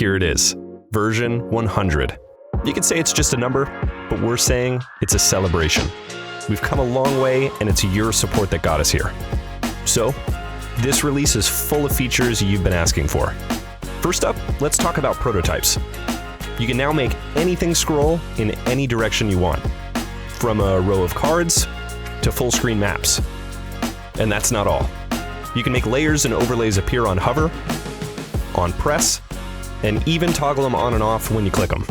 here it is, version 100. You could say it's just a number, but we're saying it's a celebration. We've come a long way, and it's your support that got us here. So, this release is full of features you've been asking for. First up, let's talk about prototypes. You can now make anything scroll in any direction you want, from a row of cards to full screen maps. And that's not all. You can make layers and overlays appear on hover, on press, and even toggle them on and off when you click them.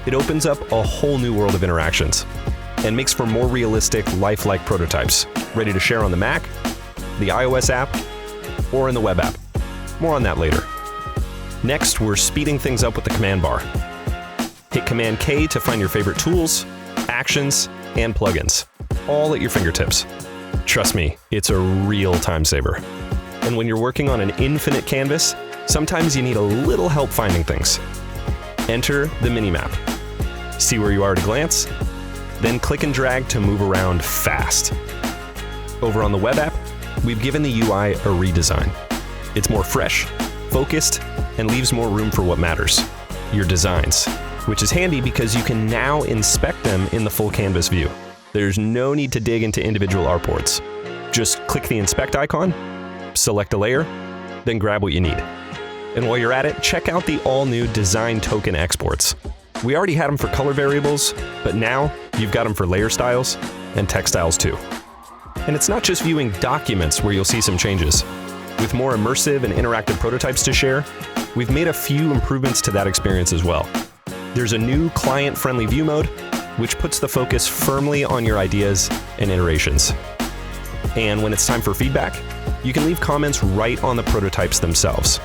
It opens up a whole new world of interactions and makes for more realistic, lifelike prototypes, ready to share on the Mac, the iOS app, or in the web app. More on that later. Next, we're speeding things up with the command bar. Hit Command K to find your favorite tools, actions, and plugins, all at your fingertips. Trust me, it's a real time saver. And when you're working on an infinite canvas, sometimes you need a little help finding things. Enter the Minimap. See where you are at a glance, then click and drag to move around fast. Over on the web app, we've given the UI a redesign. It's more fresh, focused, and leaves more room for what matters, your designs, which is handy because you can now inspect them in the full canvas view. There's no need to dig into individual artboards. Just click the inspect icon, select a layer, then grab what you need. And while you're at it, check out the all-new design token exports. We already had them for color variables, but now you've got them for layer styles and text styles too. And it's not just viewing documents where you'll see some changes. With more immersive and interactive prototypes to share, we've made a few improvements to that experience as well. There's a new client-friendly view mode, which puts the focus firmly on your ideas and iterations. And when it's time for feedback, you can leave comments right on the prototypes themselves.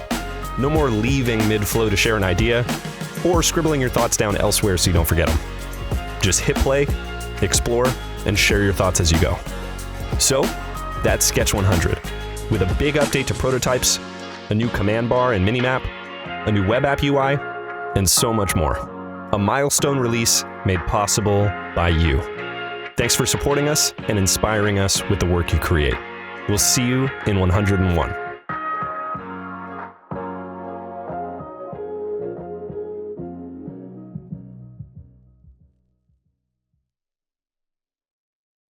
No more leaving mid-flow to share an idea, or scribbling your thoughts down elsewhere so you don't forget them. Just hit play, explore, and share your thoughts as you go. So, that's Sketch 100, with a big update to prototypes, a new command bar and Minimap, a new web app UI, and so much more. A milestone release made possible by you. Thanks for supporting us and inspiring us with the work you create. We'll see you in 101.